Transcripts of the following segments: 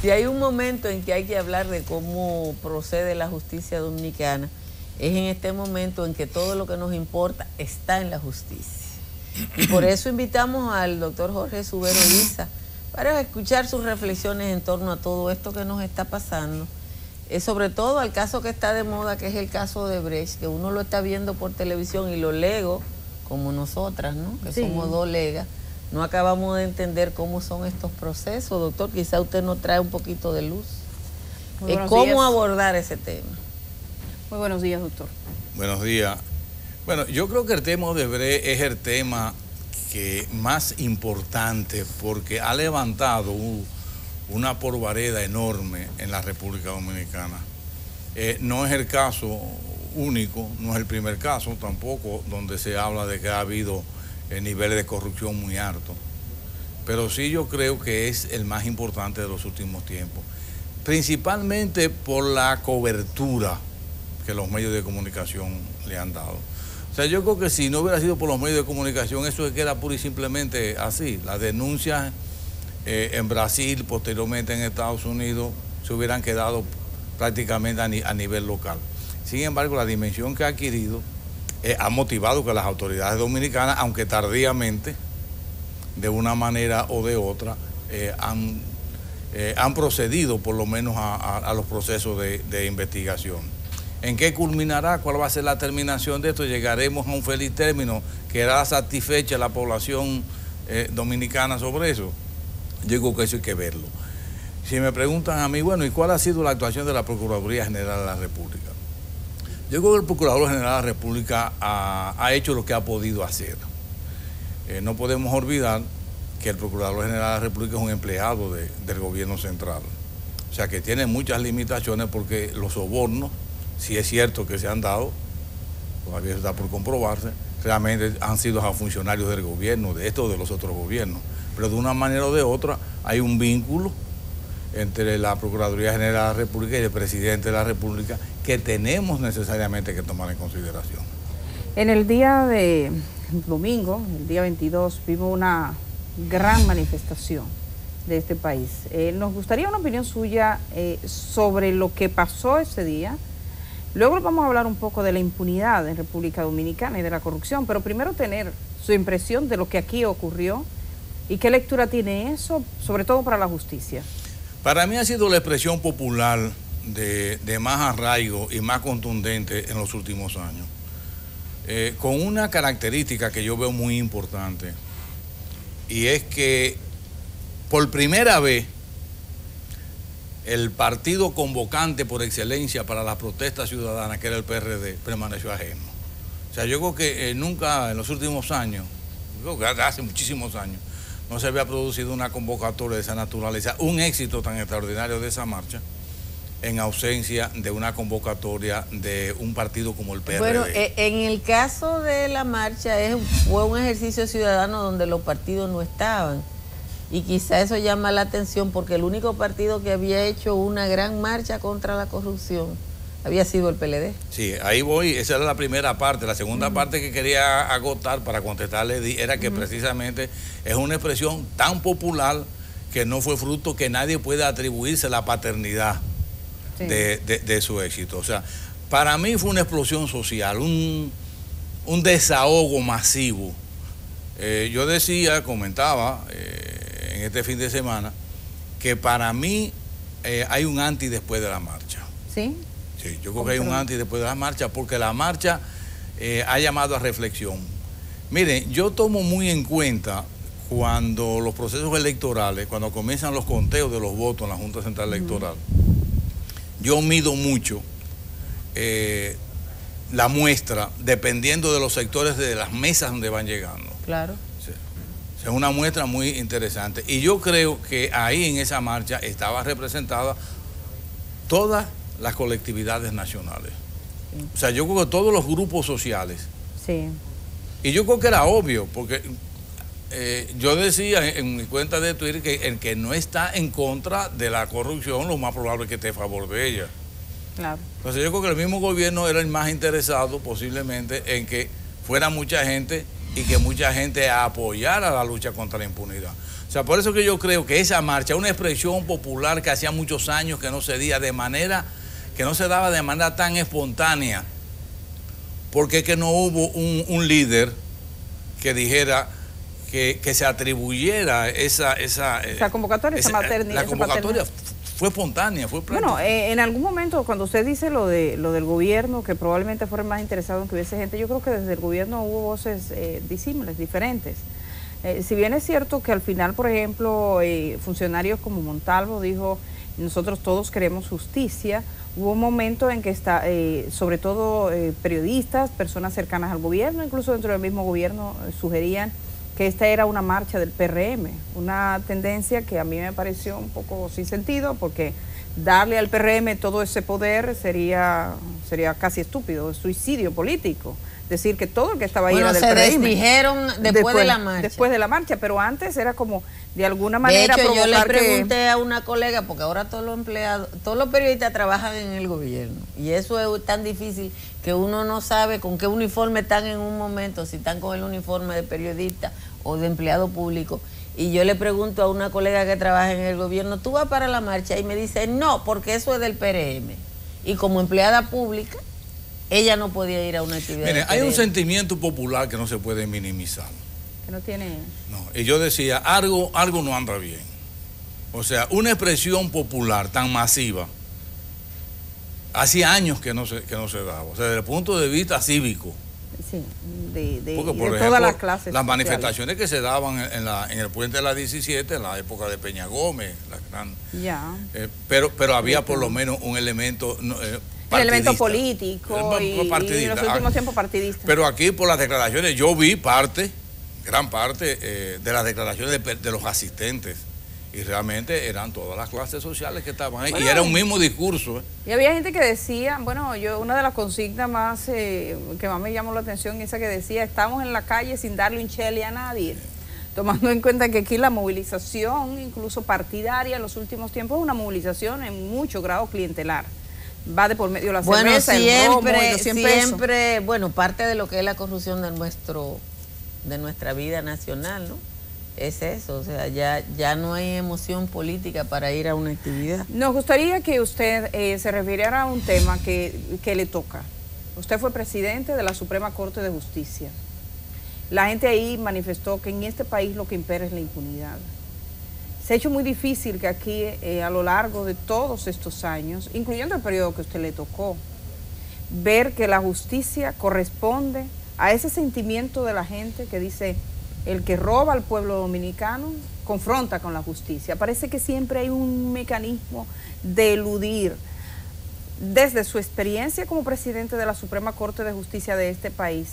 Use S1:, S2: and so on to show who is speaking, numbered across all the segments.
S1: Si hay un momento en que hay que hablar de cómo procede la justicia dominicana, es en este momento en que todo lo que nos importa está en la justicia. Y por eso invitamos al doctor Jorge Subero Iza para escuchar sus reflexiones en torno a todo esto que nos está pasando. Sobre todo al caso que está de moda, que es el caso de Brecht, que uno lo está viendo por televisión y los legos, como nosotras, ¿no? Que sí, somos dos legas, no acabamos de entender cómo son estos procesos. Doctor, quizá usted nos trae un poquito de luz. ¿Cómo abordar ese tema?
S2: Muy buenos días, doctor.
S3: Buenos días. Bueno, yo creo que el tema de Brecht es el tema que más importante porque ha levantado una polvareda enorme en la República Dominicana. No es el caso único, no es el primer caso tampoco donde se habla de que ha habido niveles de corrupción muy altos, pero sí yo creo que es el más importante de los últimos tiempos, principalmente por la cobertura que los medios de comunicación le han dado. O sea, yo creo que si no hubiera sido por los medios de comunicación, eso queda pura y simplemente así. Las denuncias en Brasil, posteriormente en Estados Unidos, se hubieran quedado prácticamente a nivel local. Sin embargo, la dimensión que ha adquirido ha motivado que las autoridades dominicanas, aunque tardíamente, de una manera o de otra, han procedido por lo menos a los procesos de investigación. ¿En qué culminará? ¿Cuál va a ser la terminación de esto? ¿Llegaremos a un feliz término? ¿Quedará satisfecha la población dominicana sobre eso? Yo digo que eso hay que verlo. Si me preguntan a mí, bueno, ¿y cuál ha sido la actuación de la Procuraduría General de la República? Yo creo que el Procurador General de la República ha hecho lo que ha podido hacer. No podemos olvidar que el Procurador General de la República es un empleado del gobierno central. O sea que tiene muchas limitaciones porque los sobornos, si es cierto que se han dado, todavía está por comprobarse, realmente han sido a funcionarios del gobierno, de estos o de los otros gobiernos. Pero de una manera o de otra hay un vínculo entre la Procuraduría General de la República y el Presidente de la República que tenemos necesariamente que tomar en consideración.
S2: En el día de domingo, el día 22, vimos una gran manifestación de este país. Nos gustaría una opinión suya sobre lo que pasó ese día. Luego vamos a hablar un poco de la impunidad en República Dominicana y de la corrupción, pero primero tener su impresión de lo que aquí ocurrió y qué lectura tiene eso, sobre todo para la justicia.
S3: Para mí ha sido la expresión popular de más arraigo y más contundente en los últimos años, con una característica que yo veo muy importante, y es que por primera vez el partido convocante por excelencia para las protestas ciudadanas, que era el PRD, permaneció ajeno. O sea, yo creo que nunca en los últimos años, yo creo que hace muchísimos años, no se había producido una convocatoria de esa naturaleza, un éxito tan extraordinario de esa marcha, en ausencia de una convocatoria de un partido como el PRD.
S1: Bueno, en el caso de la marcha fue un ejercicio ciudadano donde los partidos no estaban. Y quizá eso llama la atención porque el único partido que había hecho una gran marcha contra la corrupción había sido el PLD.
S3: Sí, ahí voy, esa era la primera parte. La segunda parte que quería agotar para contestarle era que precisamente es una expresión tan popular que no fue fruto que nadie pueda atribuirse la paternidad de su éxito. O sea, para mí fue una explosión social, un desahogo masivo. Yo comentaba en este fin de semana que para mí hay un antes y después de la marcha.
S2: ¿Sí?
S3: Sí, yo creo que hay un antes y después de la marcha porque la marcha ha llamado a reflexión. Miren, yo tomo muy en cuenta cuando los procesos electorales, cuando comienzan los conteos de los votos en la Junta Central Electoral, yo mido mucho la muestra dependiendo de los sectores de las mesas donde van llegando.
S1: Claro.
S3: Sí. Es una muestra muy interesante. Y yo creo que ahí en esa marcha estaba representada todas las colectividades nacionales. Sí. O sea, yo creo que todos los grupos sociales.
S2: Sí.
S3: Y yo creo que era obvio, porque yo decía en mi cuenta de Twitter que el que no está en contra de la corrupción, lo más probable es que esté a favor de ella.
S2: Claro.
S3: Entonces yo creo que el mismo gobierno era el más interesado posiblemente en que fuera mucha gente y que mucha gente apoyara la lucha contra la impunidad. O O sea, por eso que yo creo que esa marcha, una expresión popular que hacía muchos años que no se daba de manera, que no se daba de manera tan espontánea, porque es que no hubo un líder que dijera que se atribuyera esa
S2: convocatoria, esa maternidad.
S3: La convocatoria fue espontánea, fue práctica.
S2: Bueno, en algún momento, cuando usted dice lo del gobierno, que probablemente fueron más interesados en que hubiese gente, yo creo que desde el gobierno hubo voces disímiles, diferentes. Si bien es cierto que al final, por ejemplo, funcionarios como Montalvo dijo, nosotros todos queremos justicia, hubo un momento en que sobre todo periodistas, personas cercanas al gobierno, incluso dentro del mismo gobierno, sugerían que esta era una marcha del PRM, una tendencia que a mí me pareció un poco sin sentido, porque darle al PRM todo ese poder sería casi estúpido, suicidio político. Decir que todo el que estaba ahí era del PRM.
S1: Se desdijeron después de la marcha.
S2: Después de la marcha, pero antes era como de alguna manera
S1: de hecho, yo le pregunté
S2: que...
S1: a una colega, porque ahora todos los empleados, todos los periodistas trabajan en el gobierno, y eso es tan difícil que uno no sabe con qué uniforme están en un momento, si están con el uniforme de periodista o de empleado público. Y yo le pregunto a una colega que trabaja en el gobierno, ¿tú vas para la marcha? Y me dice, no, porque eso es del PRM. Y como empleada pública, ella no podía ir a una actividad.
S3: Mire, hay un sentimiento popular que no se puede minimizar.
S2: Que no tiene...
S3: No, y yo decía, algo no anda bien. O sea, una expresión popular tan masiva, hacía años que no se daba. O sea, desde el punto de vista cívico.
S2: Sí,
S3: porque, por ejemplo,
S2: todas las clases
S3: las manifestaciones que se daban en el puente de la 17, en la época de Peña Gómez, pero había por lo menos un elemento
S2: el elemento político y en los últimos tiempos partidista.
S3: Pero aquí por las declaraciones, yo vi gran parte de las declaraciones de los asistentes, y realmente eran todas las clases sociales que estaban ahí, bueno, y era un mismo discurso.
S2: Y había gente que decía, bueno, una de las consignas más que más me llamó la atención, esa que decía, estamos en la calle sin darle un chele a nadie, tomando en cuenta que aquí la movilización, incluso partidaria en los últimos tiempos, es una movilización en mucho grado clientelar. Va de por medio de la cerveza, el romo, y los 100
S1: siempre, bueno, parte de lo que es la corrupción de nuestra vida nacional, ¿no? Es eso, o sea, ya no hay emoción política para ir a una actividad.
S2: Nos gustaría que usted se refiriera a un tema que le toca. Usted fue presidente de la Suprema Corte de Justicia. La gente ahí manifestó que en este país lo que impera es la impunidad. Se ha hecho muy difícil que aquí, a lo largo de todos estos años, incluyendo el periodo que a usted le tocó, ver que la justicia corresponde a ese sentimiento de la gente que dice, el que roba al pueblo dominicano confronta con la justicia. Parece que siempre hay un mecanismo de eludir. Desde su experiencia como presidente de la Suprema Corte de Justicia de este país,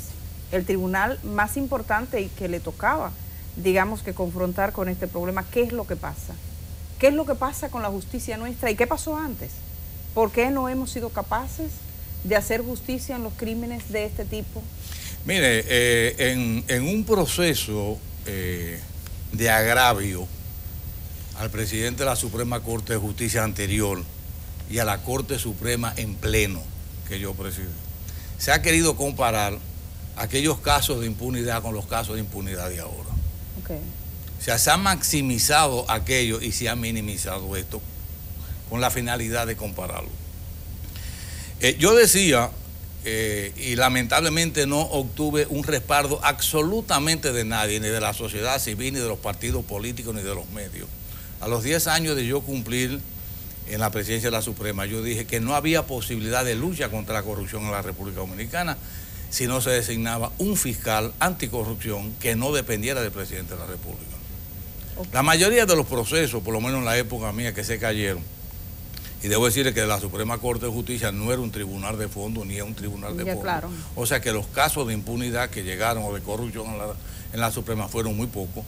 S2: el tribunal más importante y que le tocaba, digamos, que confrontar con este problema, ¿qué es lo que pasa? ¿Qué es lo que pasa con la justicia nuestra? ¿Y qué pasó antes? ¿Por qué no hemos sido capaces de hacer justicia en los crímenes de este tipo?
S3: Mire, en un proceso de agravio al presidente de la Suprema Corte de Justicia anterior y a la Corte Suprema en pleno que yo presido, se ha querido comparar aquellos casos de impunidad con los casos de impunidad de ahora.
S2: Okay.
S3: O sea, se ha maximizado aquello y se ha minimizado esto con la finalidad de compararlo. Yo decía, y lamentablemente no obtuve un respaldo absolutamente de nadie, ni de la sociedad civil, ni de los partidos políticos, ni de los medios. A los 10 años de yo cumplir en la presidencia de la Suprema, yo dije que no había posibilidad de lucha contra la corrupción en la República Dominicana si no se designaba un fiscal anticorrupción que no dependiera del presidente de la República. Okay. La mayoría de los procesos, por lo menos en la época mía, que se cayeron, y debo decirle que la Suprema Corte de Justicia no era un tribunal de fondo ni es un tribunal de fondo.
S2: Claro.
S3: O sea que los casos de impunidad que llegaron o de corrupción en la Suprema fueron muy pocos.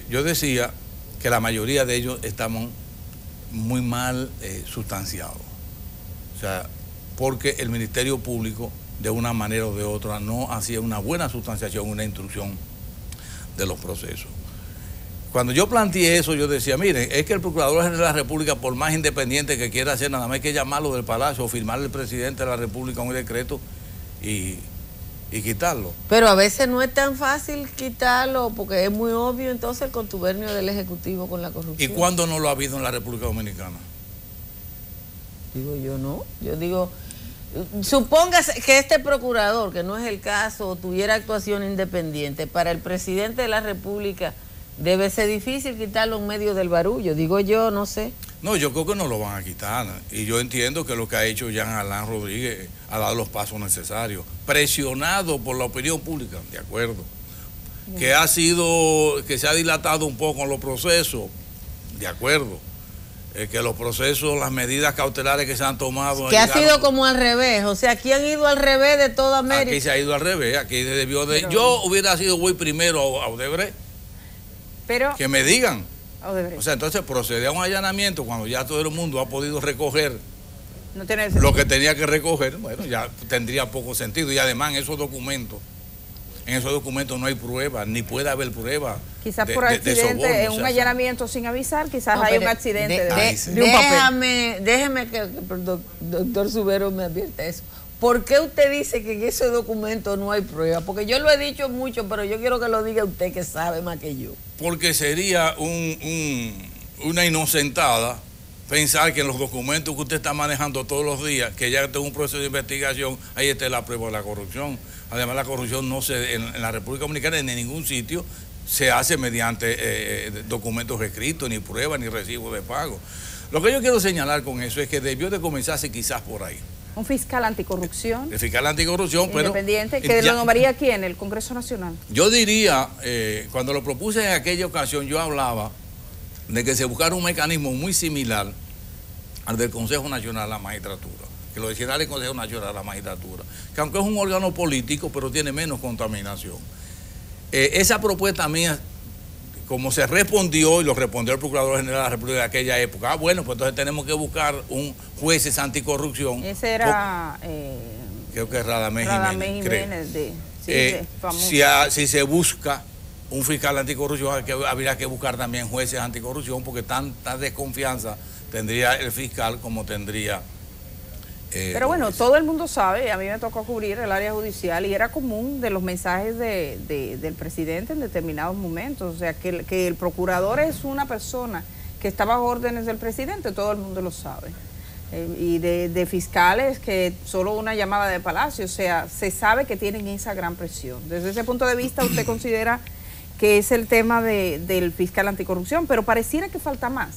S3: Yo decía que la mayoría de ellos estaban muy mal sustanciados. O sea, porque el Ministerio Público, de una manera o de otra, no hacía una buena sustanciación, una instrucción de los procesos. Cuando yo planteé eso, yo decía, miren, es que el Procurador General de la República, por más independiente que quiera hacer, nada más hay que llamarlo del Palacio o firmarle el presidente de la República un decreto y y quitarlo.
S1: Pero a veces no es tan fácil quitarlo porque es muy obvio entonces el contubernio del Ejecutivo con la corrupción.
S3: ¿Y cuándo no lo ha habido en la República Dominicana?
S1: Digo yo no, yo digo, supóngase que este procurador, que no es el caso, tuviera actuación independiente, para el presidente de la República debe ser difícil quitarlo en medio del barullo, digo yo, no sé.
S3: No, yo creo que no lo van a quitar. Y yo entiendo que lo que ha hecho Jean Alain Rodríguez ha dado los pasos necesarios, presionado por la opinión pública, de acuerdo. Que se ha dilatado un poco en los procesos, de acuerdo. Que los procesos, las medidas cautelares que se han tomado.
S1: Que ha sido como al revés, o sea, aquí han ido al revés de toda América.
S3: Aquí se ha ido al revés, aquí debió de... Pero, yo hubiera sido muy primero a Odebrecht.
S2: Pero...
S3: Que me digan.
S2: Odebrecht.
S3: O sea, entonces procede a un allanamiento cuando ya todo el mundo ha podido recoger
S2: no tiene
S3: lo que tenía que recoger, bueno, ya tendría poco sentido. Y además en esos documentos no hay pruebas, ni puede haber pruebas.
S2: Quizás por accidente, en un allanamiento sin avisar, quizás hay un accidente
S1: de un papel. Déjeme que el doctor Subero me advierta eso. ¿Por qué usted dice que en ese documento no hay pruebas? Porque yo lo he dicho mucho, pero yo quiero que lo diga usted que sabe más que yo.
S3: Porque sería una inocentada pensar que en los documentos que usted está manejando todos los días, que ya está un proceso de investigación, ahí está la prueba de la corrupción. Además, la corrupción no se en la República Dominicana en ningún sitio se hace mediante documentos escritos, ni pruebas, ni recibos de pago. Lo que yo quiero señalar con eso es que debió de comenzarse quizás por ahí.
S2: Un fiscal anticorrupción.
S3: El fiscal anticorrupción, pero...
S2: Independiente, que lo nombraría ¿quién? El Congreso Nacional.
S3: Yo diría, cuando lo propuse en aquella ocasión, yo hablaba de que se buscara un mecanismo muy similar al del Consejo Nacional de la Magistratura, que lo decía el Consejo Nacional de la Magistratura, que aunque es un órgano político, pero tiene menos contaminación. Esa propuesta mía, como se respondió, y lo respondió el Procurador General de la República de aquella época, bueno, pues entonces tenemos que buscar un juez anticorrupción.
S2: Ese era...
S3: creo que es Radamés Jiménez. Si se busca un fiscal anticorrupción, habría que buscar también jueces anticorrupción, porque tanta desconfianza tendría el fiscal como tendría...
S2: Pero bueno, todo el mundo sabe, a mí me tocó cubrir el área judicial y era común de los mensajes del presidente en determinados momentos, o sea, que el procurador es una persona que está bajo órdenes del presidente, todo el mundo lo sabe. Y de fiscales que solo una llamada de Palacio, o sea, se sabe que tienen esa gran presión. Desde ese punto de vista, usted considera que es el tema del fiscal anticorrupción, pero pareciera que falta más.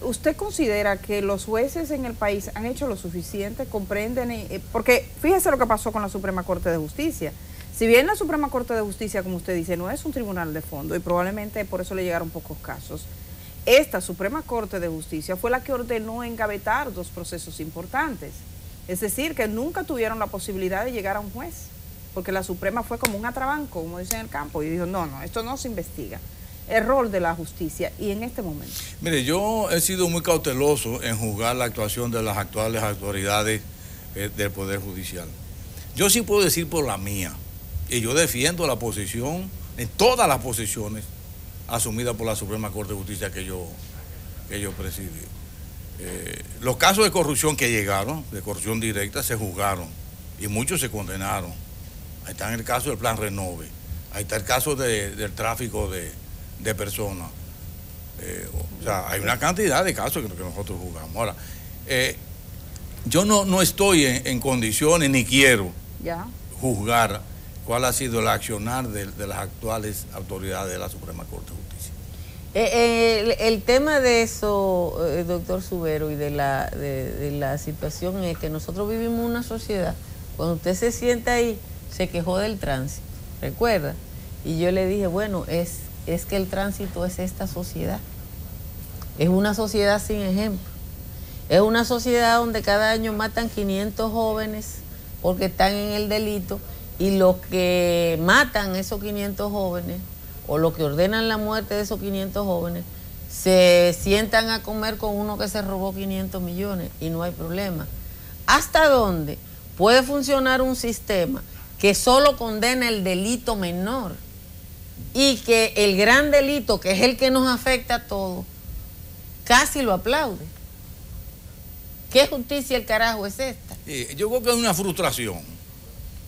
S2: ¿Usted considera que los jueces en el país han hecho lo suficiente, comprenden? Porque fíjese lo que pasó con la Suprema Corte de Justicia. Si bien la Suprema Corte de Justicia, como usted dice, no es un tribunal de fondo y probablemente por eso le llegaron pocos casos, esta Suprema Corte de Justicia fue la que ordenó engavetar 2 procesos importantes. Es decir, que nunca tuvieron la posibilidad de llegar a un juez, porque la Suprema fue como un atrabanco, como dicen en el campo, y dijo, no, esto no se investiga. Error de la justicia y en este momento.
S3: Mire, yo he sido muy cauteloso en juzgar la actuación de las actuales autoridades del Poder Judicial. Yo sí puedo decir por la mía, y yo defiendo la posición, en todas las posiciones asumidas por la Suprema Corte de Justicia que yo presidí. Los casos de corrupción que llegaron, de corrupción directa, se juzgaron y muchos se condenaron. Ahí está el caso del Plan Renove, ahí está el caso del tráfico de personas. O sea, hay una cantidad de casos que nosotros juzgamos. Ahora, yo no estoy en condiciones ni quiero juzgar cuál ha sido el accionar de las actuales autoridades de la Suprema Corte de Justicia.
S1: El tema de eso, doctor Subero, y de la situación es que nosotros vivimos una sociedad, cuando usted se sienta ahí, se quejó del tránsito, ¿recuerda? Y yo le dije, bueno, es que el tránsito es esta sociedad. Es una sociedad sin ejemplo. Es una sociedad donde cada año matan 500 jóvenes porque están en el delito, y los que matan esos 500 jóvenes o los que ordenan la muerte de esos 500 jóvenes se sientan a comer con uno que se robó 500 millones y no hay problema. ¿Hasta dónde puede funcionar un sistema que solo condena el delito menor y que el gran delito, que es el que nos afecta a todos, casi lo aplaude? ¿Qué justicia el carajo es esta?
S3: Yo creo que es una frustración.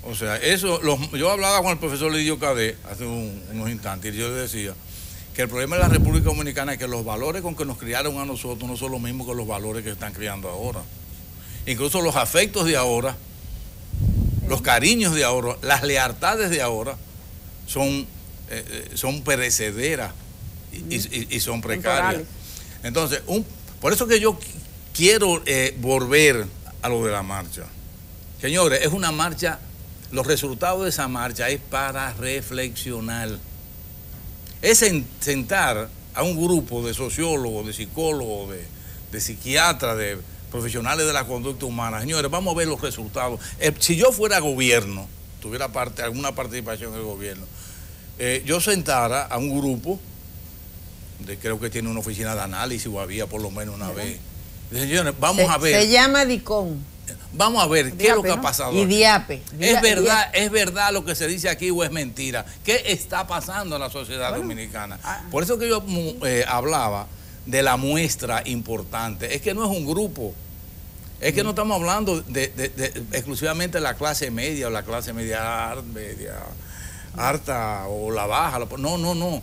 S3: O sea, eso, yo hablaba con el profesor Lidio Cadet hace unos instantes y yo le decía que el problema de la República Dominicana es que los valores con que nos criaron a nosotros no son los mismos que los valores que están criando ahora. Incluso los afectos de ahora, los cariños de ahora, las lealtades de ahora son perecederas y son precarias. Entonces, por eso que yo quiero volver a lo de la marcha. Señores, es una marcha, los resultados de esa marcha es para reflexionar. Es sentar a un grupo de sociólogos, de psicólogos, de psiquiatras, de profesionales de la conducta humana. Señores, vamos a ver los resultados. Si yo fuera gobierno, tuviera alguna participación en el gobierno, yo sentara a un grupo, creo que tiene una oficina de análisis, o había por lo menos una vez. Señores, vamos a ver.
S1: Se llama DICON.
S3: Vamos a ver qué es lo que ha pasado.
S1: Y DIAPE.
S3: ¿Es verdad lo que se dice aquí o es mentira? ¿Qué está pasando en la sociedad dominicana? Por eso que yo hablaba de la muestra importante. Es que no es un grupo. Es que no estamos hablando exclusivamente de la clase media o la clase media alta o la baja. No.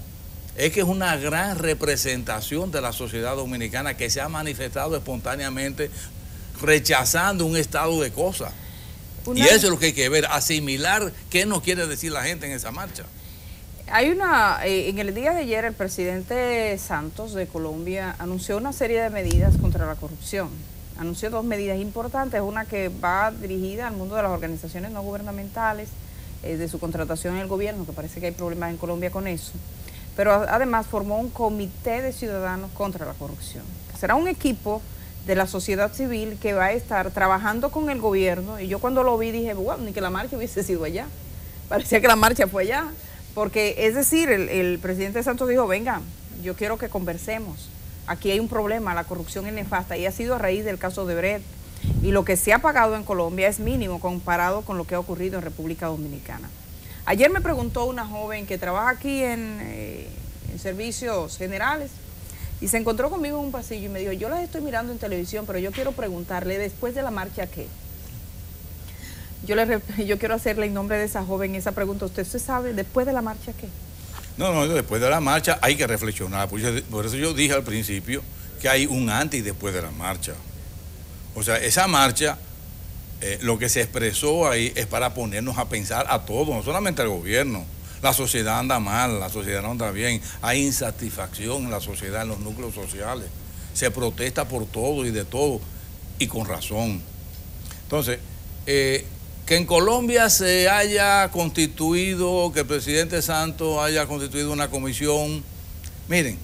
S3: Es que es una gran representación de la sociedad dominicana que se ha manifestado espontáneamente rechazando un estado de cosas. Y eso es lo que hay que ver, asimilar qué nos quiere decir la gente en esa marcha.
S2: Hay en el día de ayer el presidente Santos de Colombia anunció una serie de medidas contra la corrupción. Anunció 2 medidas importantes, una que va dirigida al mundo de las organizaciones no gubernamentales, de su contratación en el gobierno, que parece que hay problemas en Colombia con eso. Pero además formó un comité de ciudadanos contra la corrupción. Será un equipo de la sociedad civil que va a estar trabajando con el gobierno, y yo cuando lo vi dije, bueno, ni que la marcha hubiese sido allá, parecía que la marcha fue allá, porque es decir, el presidente Santos dijo, venga, yo quiero que conversemos, aquí hay un problema, la corrupción es nefasta, y ha sido a raíz del caso de Brecht, y lo que se ha pagado en Colombia es mínimo comparado con lo que ha ocurrido en República Dominicana. Ayer me preguntó una joven que trabaja aquí en servicios generales, y se encontró conmigo en un pasillo y me dijo, yo las estoy mirando en televisión, pero yo quiero preguntarle, después de la marcha, ¿qué? Yo quiero hacerle en nombre de esa joven esa pregunta. ¿Usted se sabe después de la marcha qué?
S3: No, después de la marcha hay que reflexionar. Por eso yo dije al principio que hay un antes y después de la marcha. O sea, esa marcha, lo que se expresó ahí es para ponernos a pensar a todos, no solamente al gobierno. La sociedad anda mal, la sociedad no anda bien, hay insatisfacción en la sociedad, en los núcleos sociales. Se protesta por todo y de todo, y con razón. Entonces, que en Colombia se haya constituido, que el presidente Santos haya constituido una comisión, miren,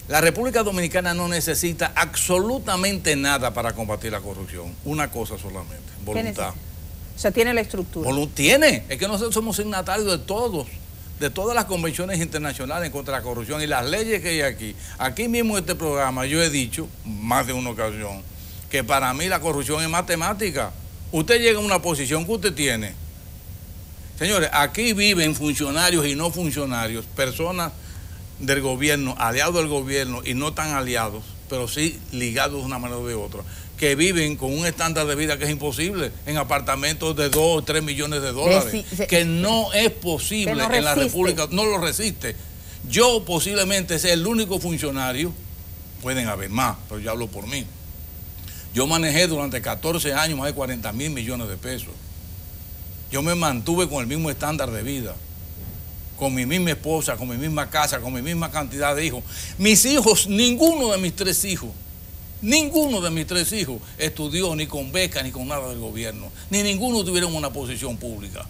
S3: la República Dominicana no necesita absolutamente nada para combatir la corrupción, una cosa solamente, voluntad.
S2: O sea, tiene la estructura.
S3: Tiene, es que nosotros somos signatarios de todas las convenciones internacionales contra la corrupción y las leyes que hay aquí. Aquí mismo en este programa yo he dicho, más de una ocasión, que para mí la corrupción es matemática. Usted llega a una posición que usted tiene. Señores, aquí viven funcionarios y no funcionarios, personas del gobierno, aliados del gobierno y no tan aliados, pero sí ligados de una manera o de otra, que viven con un estándar de vida que es imposible, en apartamentos de 2 o 3 millones de dólares, que no es posible en la República, no lo resiste. Yo posiblemente sea el único funcionario, pueden haber más, pero yo hablo por mí. Yo manejé durante 14 años más de 40.000 millones de pesos. Yo me mantuve con el mismo estándar de vida, con mi misma esposa, con mi misma casa, con mi misma cantidad de hijos. Mis hijos, ninguno de mis 3 hijos, estudió ni con beca ni con nada del gobierno, ni ninguno tuvieron una posición pública.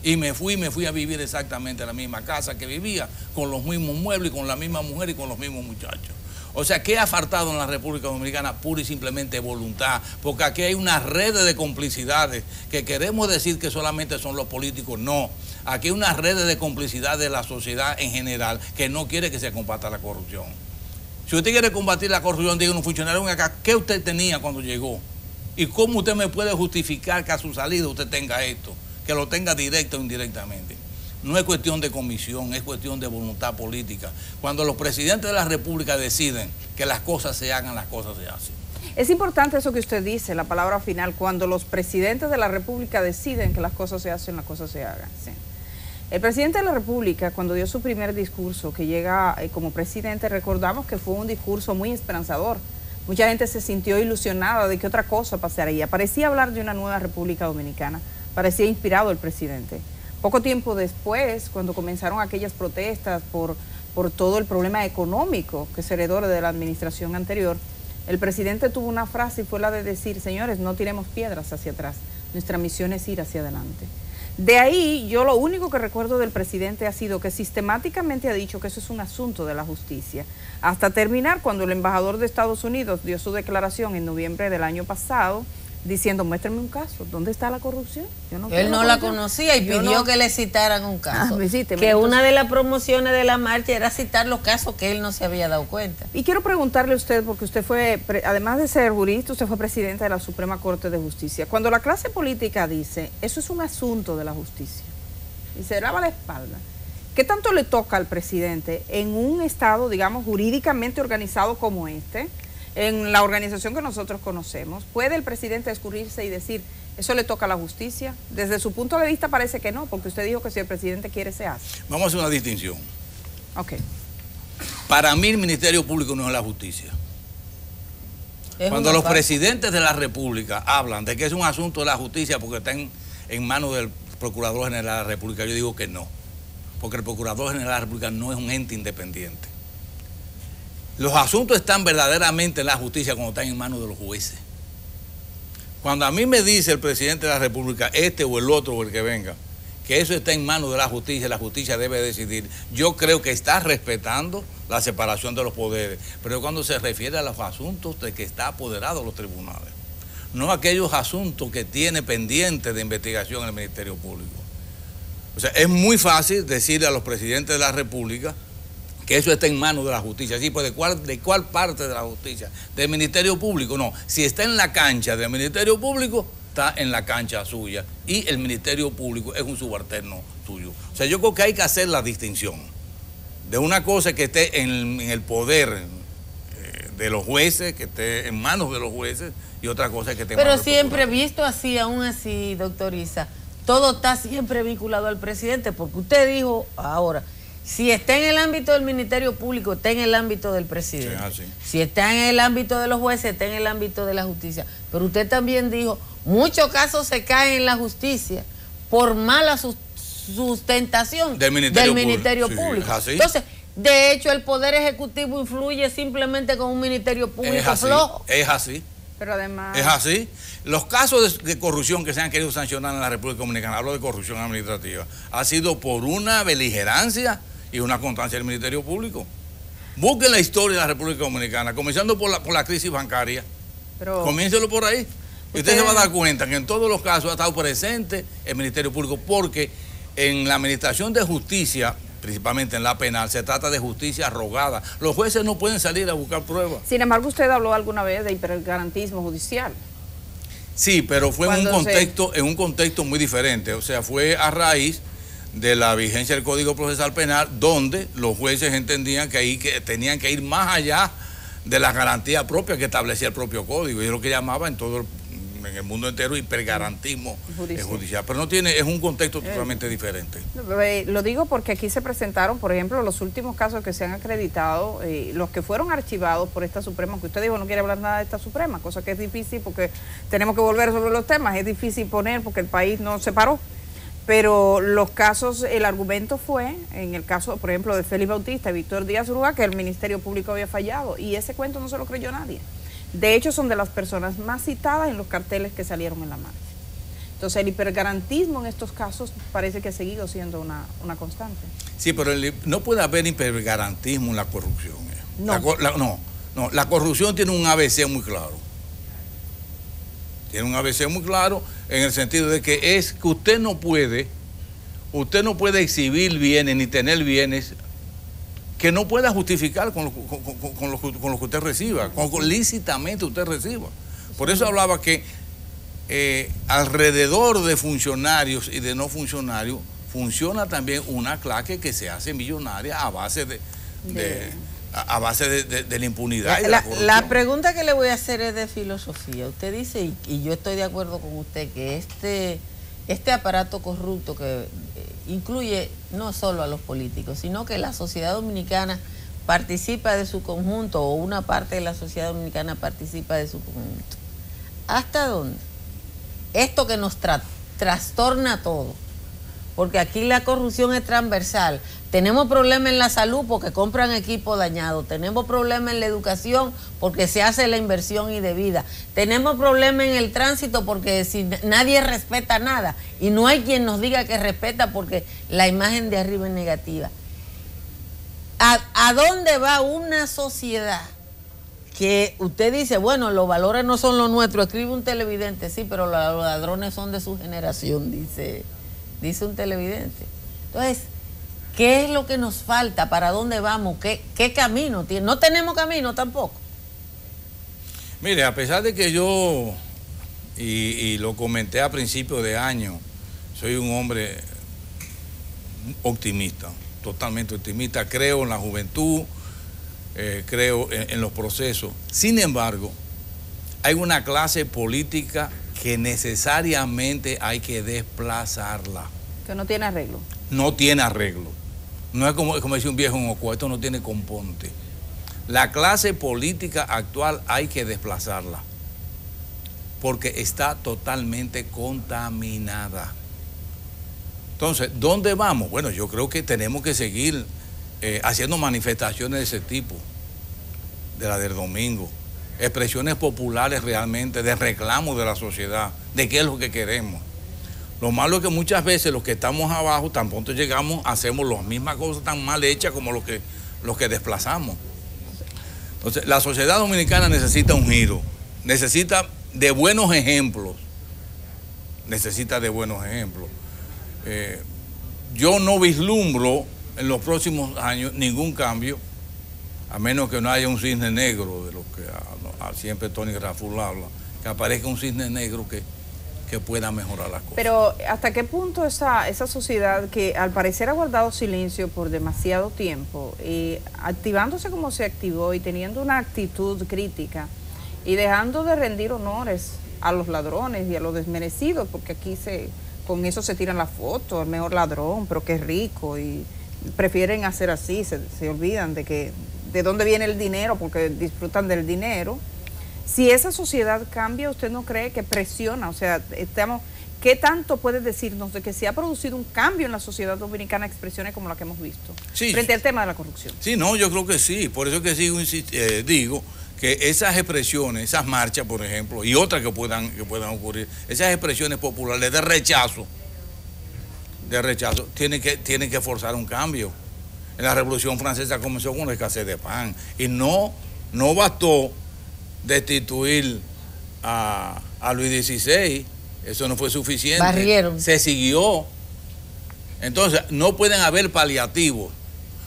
S3: Y me fui a vivir exactamente en la misma casa que vivía, con los mismos muebles, con la misma mujer y con los mismos muchachos. O sea, ¿qué ha faltado en la República Dominicana? Pura y simplemente voluntad, porque aquí hay una red de complicidades que queremos decir que solamente son los políticos. No, aquí hay una red de complicidad de la sociedad en general que no quiere que se combata la corrupción. Si usted quiere combatir la corrupción, diga un funcionario acá, ¿qué usted tenía cuando llegó? ¿Y cómo usted me puede justificar que a su salida usted tenga esto? Que lo tenga directo o indirectamente. No es cuestión de comisión, es cuestión de voluntad política. Cuando los presidentes de la República deciden que las cosas se hagan, las cosas se hacen.
S2: Es importante eso que usted dice, la palabra final, cuando los presidentes de la República deciden que las cosas se hacen, las cosas se hagan. Sí. El presidente de la República, cuando dio su primer discurso, que llega como presidente, recordamos que fue un discurso muy esperanzador. Mucha gente se sintió ilusionada de que otra cosa pasaría. Parecía hablar de una nueva República Dominicana, parecía inspirado el presidente. Poco tiempo después, cuando comenzaron aquellas protestas por todo el problema económico que se heredó de la administración anterior, el presidente tuvo una frase y fue la de decir: señores, no tiremos piedras hacia atrás, nuestra misión es ir hacia adelante. De ahí, yo lo único que recuerdo del presidente ha sido que sistemáticamente ha dicho que eso es un asunto de la justicia, hasta terminar cuando el embajador de Estados Unidos dio su declaración en noviembre del año pasado, diciendo: muéstrenme un caso, ¿dónde está la corrupción?
S1: Él no la conocía y pidió que le citaran un caso.
S2: Entonces,
S1: una de las promociones de la marcha era citar los casos que él no se había dado cuenta.
S2: Y quiero preguntarle a usted, porque usted fue, además de ser jurista, usted fue presidente de la Suprema Corte de Justicia. Cuando la clase política dice, eso es un asunto de la justicia, y se lava la espalda, ¿qué tanto le toca al presidente en un estado, digamos, jurídicamente organizado como este, en la organización que nosotros conocemos? ¿Puede el presidente escurrirse y decir, eso le toca a la justicia? Desde su punto de vista parece que no, porque usted dijo que si el presidente quiere, se hace.
S3: Vamos a hacer una distinción.
S2: Ok.
S3: Para mí el Ministerio Público no es la justicia. Cuando los presidentes de la República hablan de que es un asunto de la justicia porque está en manos del Procurador General de la República, yo digo que no, porque el Procurador General de la República no es un ente independiente. Los asuntos están verdaderamente en la justicia cuando están en manos de los jueces. Cuando a mí me dice el presidente de la República, este o el otro o el que venga, que eso está en manos de la justicia debe decidir, yo creo que está respetando la separación de los poderes, pero cuando se refiere a los asuntos de que está apoderado los tribunales, no aquellos asuntos que tiene pendiente de investigación el Ministerio Público. O sea, es muy fácil decirle a los presidentes de la República que eso está en manos de la justicia. Sí, pues ¿de cuál parte de la justicia? ¿Del Ministerio Público? No, si está en la cancha del Ministerio Público, está en la cancha suya, y el Ministerio Público es un subalterno suyo. O sea, yo creo que hay que hacer la distinción de una cosa que esté en el poder de los jueces, que esté en manos de los jueces, y otra cosa que esté en manos
S1: Pero siempre visto así, aún así, doctor Issa, todo está siempre vinculado al presidente, porque usted dijo ahora, si está en el ámbito del Ministerio Público, está en el ámbito del presidente.
S3: Sí,
S1: si está en el ámbito de los jueces, está en el ámbito de la justicia. Pero usted también dijo, muchos casos se caen en la justicia por mala sustentación del Ministerio Público.
S3: Sí,
S1: entonces, de hecho, el Poder Ejecutivo influye simplemente con un Ministerio Público flojo.
S3: Es así.
S2: Pero además...
S3: Es así. Los casos de corrupción que se han querido sancionar en la República Dominicana, hablo de corrupción administrativa, ha sido por una beligerancia y una constancia del Ministerio Público. Busquen la historia de la República Dominicana, comenzando por la crisis bancaria. Comiéncelo por ahí. Y usted se va a dar cuenta que en todos los casos ha estado presente el Ministerio Público, porque en la administración de justicia, principalmente en la penal, se trata de justicia rogada. Los jueces no pueden salir a buscar pruebas.
S2: Sin embargo, usted habló alguna vez de hipergarantismo judicial.
S3: Sí, pero fue en un contexto muy diferente. O sea, fue a raíz de la vigencia del Código Procesal Penal, donde los jueces entendían que tenían que ir más allá de las garantías propias que establecía el propio Código. Y es lo que llamaba en el mundo entero hipergarantismo judicial. Pero es un contexto totalmente diferente.
S2: Lo digo porque aquí se presentaron, por ejemplo, los últimos casos que se han acreditado, los que fueron archivados por esta Suprema, que usted dijo no quiere hablar nada de esta Suprema, cosa que es difícil porque tenemos que volver sobre los temas, es difícil poner porque el país no se paró. Pero los casos, el argumento fue, en el caso, por ejemplo, de Félix Bautista y Víctor Díaz Rúa, que el Ministerio Público había fallado, y ese cuento no se lo creyó nadie. De hecho, son de las personas más citadas en los carteles que salieron en la marcha. Entonces, el hipergarantismo en estos casos parece que ha seguido siendo una constante.
S3: Sí, pero no puede haber hipergarantismo en la corrupción.
S2: No.
S3: La corrupción tiene un ABC muy claro. Tiene un ABC muy claro en el sentido de que es que usted no puede exhibir bienes ni tener bienes que no pueda justificar con lo que usted reciba, con lícitamente usted reciba. Por eso hablaba que alrededor de funcionarios y de no funcionarios funciona también una clase que se hace millonaria a base a base de la impunidad y de
S1: La,
S3: la corrupción.
S1: la pregunta que le voy a hacer es de filosofía. Usted dice, y yo estoy de acuerdo con usted, que este aparato corrupto que incluye no solo a los políticos, sino que la sociedad dominicana participa de su conjunto, o una parte de la sociedad dominicana participa de su conjunto. ¿Hasta dónde? Esto que nos trastorna todo, porque aquí la corrupción es transversal. Tenemos problemas en la salud porque compran equipo dañado, tenemos problemas en la educación porque se hace la inversión indebida, tenemos problemas en el tránsito porque si nadie respeta nada y no hay quien nos diga que respeta porque la imagen de arriba es negativa. ¿A dónde va una sociedad que usted dice, bueno, los valores no son los nuestros? Escribe un televidente, sí, pero los ladrones son de su generación, dice un televidente. Entonces, ¿qué es lo que nos falta? ¿Para dónde vamos? ¿Qué camino tiene? No tenemos camino tampoco.
S3: Mire, a pesar de que yo, y lo comenté a principios de año, soy un hombre optimista, totalmente optimista, creo en la juventud, creo en los procesos. Sin embargo, hay una clase política que necesariamente hay que desplazarla.
S2: Que no tiene arreglo.
S3: No tiene arreglo. No es como decía un viejo en Ocoa, esto no tiene componte. La clase política actual hay que desplazarla, porque está totalmente contaminada. Entonces, ¿dónde vamos? Bueno, yo creo que tenemos que seguir haciendo manifestaciones de ese tipo, de la del domingo, expresiones populares realmente de reclamo de la sociedad, de qué es lo que queremos. Lo malo es que muchas veces los que estamos abajo, tan pronto llegamos, hacemos las mismas cosas tan mal hechas como los que desplazamos. Entonces, la sociedad dominicana necesita un giro, necesita de buenos ejemplos, yo no vislumbro en los próximos años ningún cambio, a menos que no haya un cisne negro, de lo que siempre Tony Raful habla, que aparezca un cisne negro que pueda mejorar las cosas.
S2: Pero ¿hasta qué punto esa sociedad que al parecer ha guardado silencio por demasiado tiempo, activándose como se activó y teniendo una actitud crítica y dejando de rendir honores a los ladrones y a los desmerecidos, porque aquí con eso se tiran la foto, el mejor ladrón, pero qué rico, y prefieren hacer así, se olvidan de dónde viene el dinero, porque disfrutan del dinero? Si esa sociedad cambia, ¿usted no cree que presiona? O sea, ¿qué tanto puede decirnos de que se ha producido un cambio en la sociedad dominicana, expresiones como la que hemos visto, frente al tema de la corrupción?
S3: Sí, no, yo creo que sí. Por eso que digo que esas expresiones, esas marchas, por ejemplo, y otras que puedan ocurrir, esas expresiones populares de rechazo, tienen que forzar un cambio. En la Revolución Francesa comenzó con la escasez de pan, y no bastó destituir a Luis XVI, eso no fue suficiente.
S1: Barrieron.
S3: Se siguió. Entonces, no pueden haber paliativos.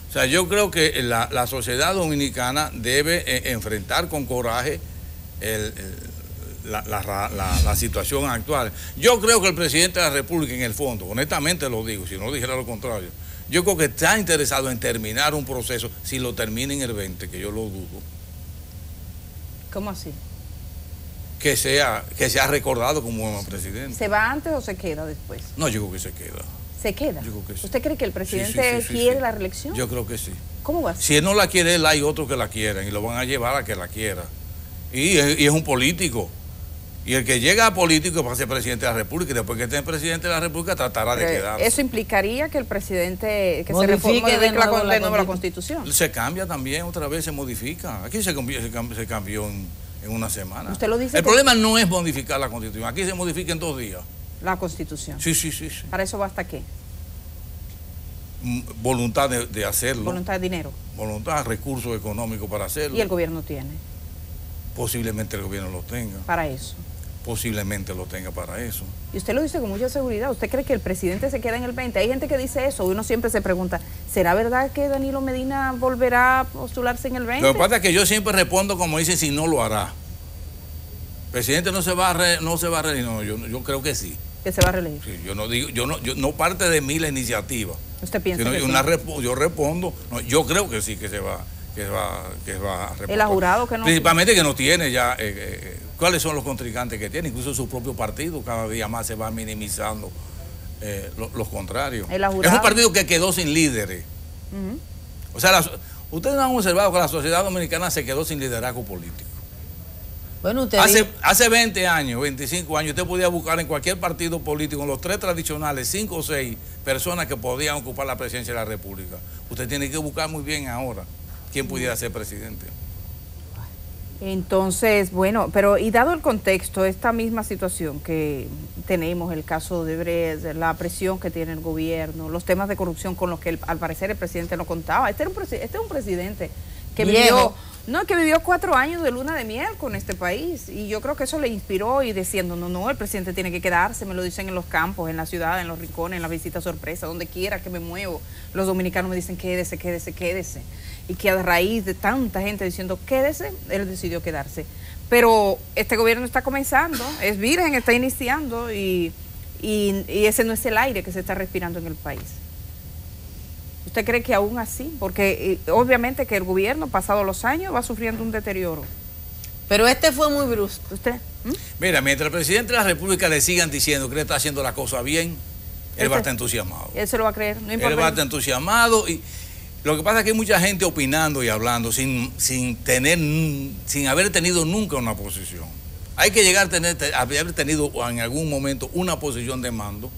S3: O sea, yo creo que la sociedad dominicana debe enfrentar con coraje la situación actual. Yo creo que el presidente de la República, en el fondo, honestamente lo digo, si no dijera lo contrario, yo creo que está interesado en terminar un proceso, si lo termina en el 20, que yo lo dudo.
S2: ¿Cómo así?
S3: Que sea recordado como buen presidente.
S2: ¿Se va antes o se queda después?
S3: No, yo creo que se queda.
S2: ¿Se queda?
S3: Yo creo que sí.
S2: ¿Usted cree que el presidente quiere la reelección?
S3: Yo creo que sí.
S2: ¿Cómo va a ser?
S3: Si él no la quiere, él hay otros que la quieran y lo van a llevar a que la quiera. Y es un político. Y el que llega a político va a ser presidente de la República, y después que esté presidente de la República tratará de quedarse.
S2: ¿Eso implicaría que el presidente, que
S1: modifique
S2: se reforme
S1: de nuevo
S2: la Constitución?
S3: Se cambia también, otra vez se modifica. Aquí se cambió en una semana.
S2: Usted lo dice.
S3: El problema no es modificar la Constitución, aquí se modifica en 2 días.
S2: La Constitución.
S3: Sí.
S2: ¿Para eso basta qué?
S3: Voluntad de hacerlo.
S2: Voluntad de dinero.
S3: Voluntad, recursos económicos para hacerlo.
S2: ¿Y el gobierno tiene?
S3: Posiblemente el gobierno lo tenga.
S2: Para eso.
S3: Posiblemente lo tenga para eso.
S2: Y usted lo dice con mucha seguridad. ¿Usted cree que el presidente se queda en el 20? Hay gente que dice eso. Uno siempre se pregunta, ¿será verdad que Danilo Medina volverá a postularse en el 20?
S3: Lo que pasa es que yo siempre respondo como dice, si no lo hará. El presidente no se va a reelegir. No, yo creo que sí.
S2: Que se va a reelegir.
S3: Sí, yo no digo, no parte de mí la iniciativa.
S2: ¿Usted piensa
S3: Sino
S2: que
S3: yo respondo, no, yo creo que sí que se va va a reportar.
S2: El jurado que no...
S3: Principalmente que no tiene ya cuáles son los contrincantes que tiene, incluso su propio partido cada día más se va minimizando los contrarios. Es un partido que quedó sin líderes. O sea, ustedes no han observado que la sociedad dominicana se quedó sin liderazgo político.
S1: Bueno,
S3: hace 20 años, 25 años, usted podía buscar en cualquier partido político, en los 3 tradicionales, 5 o 6 personas que podían ocupar la presidencia de la República. Usted tiene que buscar muy bien ahora quién pudiera ser presidente.
S2: Entonces, bueno, pero y dado el contexto, esta misma situación que tenemos, el caso de Odebrecht, la presión que tiene el gobierno, los temas de corrupción con los que al parecer el presidente no contaba. Este es un presidente que vivió 4 años de luna de miel con este país, y yo creo que eso le inspiró y diciendo, no, el presidente tiene que quedarse, me lo dicen en los campos, en la ciudad, en los rincones, en las visitas sorpresa, donde quiera que me muevo, los dominicanos me dicen quédese, quédese, quédese, y que a raíz de tanta gente diciendo quédese, él decidió quedarse. Pero este gobierno está comenzando, es virgen, está iniciando, y ese no es el aire que se está respirando en el país. ¿Usted cree que aún así? Porque obviamente que el gobierno, pasados los años, va sufriendo un deterioro.
S1: Pero este fue muy brusco.
S2: ¿Usted?
S3: Mira, mientras el presidente de la República le sigan diciendo que él está haciendo la cosa bien, él va a estar entusiasmado.
S2: Él se lo va a creer, no importa.
S3: Él va a estar entusiamentado, y lo que pasa es que hay mucha gente opinando y hablando sin haber tenido nunca una posición. Hay que llegar a haber tenido en algún momento una posición de mando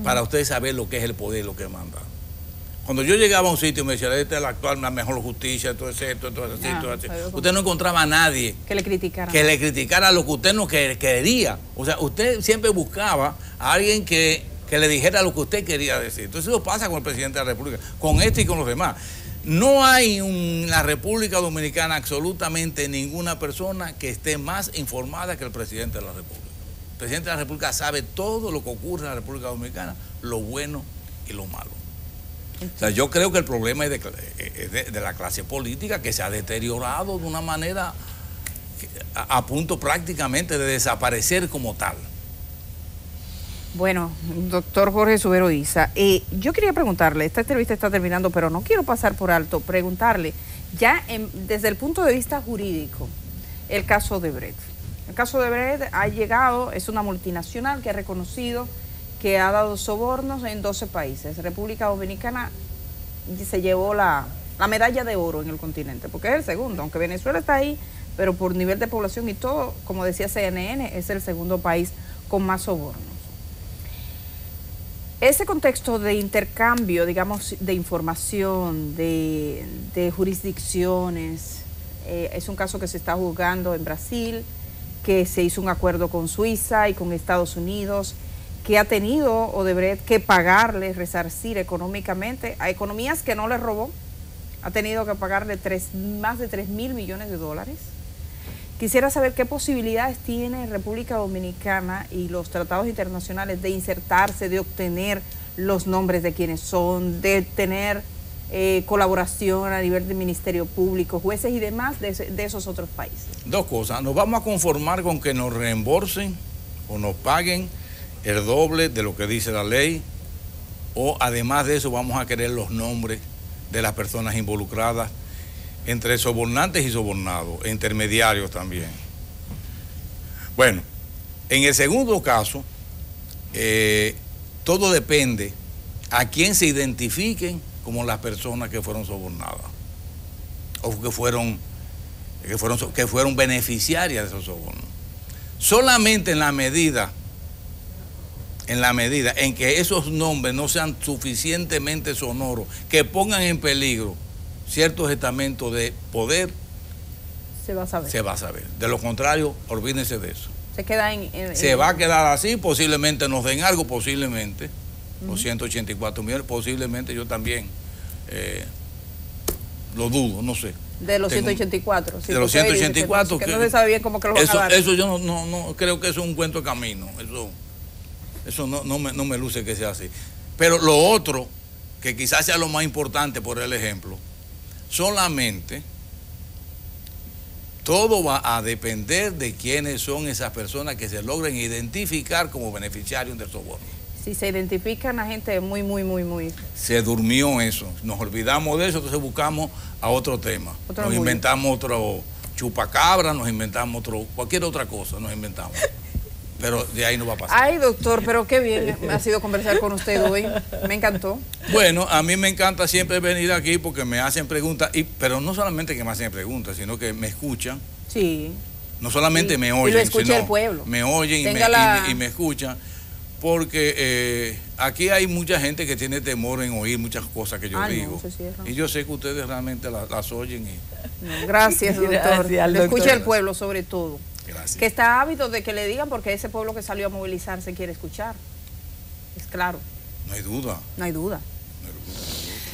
S3: para ustedes saber lo que es el poder, lo que es mandar. Cuando yo llegaba a un sitio y me decía, esta es la actual, la mejor justicia, todo es esto, todo es así, todo es así. Usted no encontraba a nadie
S2: que le criticara
S3: lo que usted no quería. O sea, usted siempre buscaba a alguien que le dijera lo que usted quería decir. Entonces eso pasa con el presidente de la República, con este y con los demás. No hay en la República Dominicana absolutamente ninguna persona que esté más informada que el presidente de la República. El presidente de la República sabe todo lo que ocurre en la República Dominicana, lo bueno y lo malo. O sea, yo creo que el problema es de la clase política, que se ha deteriorado de una manera a punto prácticamente de desaparecer como tal.
S2: Bueno, doctor Jorge Subero Isa, yo quería preguntarle, esta entrevista está terminando, pero no quiero pasar por alto, preguntarle, ya desde el punto de vista jurídico, el caso de Odebrecht. El caso de Odebrecht ha llegado, es una multinacional que ha reconocido que ha dado sobornos en 12 países. República Dominicana se llevó la medalla de oro en el continente, porque es el segundo, aunque Venezuela está ahí, pero por nivel de población y todo, como decía CNN, es el segundo país con más sobornos. Ese contexto de intercambio, digamos, de información, de jurisdicciones, es un caso que se está juzgando en Brasil, que se hizo un acuerdo con Suiza y con Estados Unidos, que ha tenido Odebrecht que pagarle, resarcir económicamente a economías que no le robó. Ha tenido que pagarle más de 3.000 millones de dólares. Quisiera saber qué posibilidades tiene República Dominicana y los tratados internacionales de insertarse, de obtener los nombres de quienes son, de tener colaboración a nivel del Ministerio Público, jueces y demás de esos otros países.
S3: Dos cosas, nos vamos a conformar con que nos reembolsen o nos paguen el doble de lo que dice la ley, o además de eso vamos a querer los nombres de las personas involucradas, entre sobornantes y sobornados, e intermediarios también. Bueno, en el segundo caso, todo depende a quién se identifiquen como las personas que fueron sobornadas o que fueron beneficiarias de esos sobornos. Solamente en la medida en que esos nombres no sean suficientemente sonoros, que pongan en peligro ciertos estamentos de poder, se va a saber. De lo contrario, olvídense de eso. Se va a quedar así, posiblemente nos den algo, posiblemente, los 184 millones, posiblemente yo también lo dudo, no sé.
S2: De los 184.
S3: De los 184.
S2: Que no se sabe bien cómo que lo van a dar.
S3: Eso yo no creo que eso es un cuento de camino. Eso no me luce que sea así. Pero lo otro, que quizás sea lo más importante por el ejemplo, solamente todo va a depender de quiénes son esas personas que se logren identificar como beneficiarios del soborno.
S2: Si se identifican a gente muy.
S3: Se durmió eso. Nos olvidamos de eso, entonces buscamos a otro tema. Nos inventamos otro chupacabra, nos inventamos cualquier otra cosa, nos inventamos. Pero de ahí no va a pasar.
S2: Ay, doctor, pero qué bien ha sido conversar con usted hoy. Me encantó.
S3: Bueno, a mí me encanta siempre venir aquí porque me hacen preguntas, pero no solamente que me hacen preguntas, sino que me escuchan.
S2: Sí.
S3: No solamente me oyen,
S2: y lo escucha
S3: sino
S2: el pueblo.
S3: Me oyen y me escuchan. Porque aquí hay mucha gente que tiene temor en oír muchas cosas que yo digo. Y yo sé que ustedes realmente las oyen.
S2: Gracias, doctor.
S1: Gracias,
S2: lo escucha el pueblo sobre todo.
S3: Gracias.
S2: Que está ávido de que le digan porque ese pueblo que salió a movilizarse quiere escuchar. Es claro.
S3: No hay duda.
S2: No hay duda.
S3: No hay duda.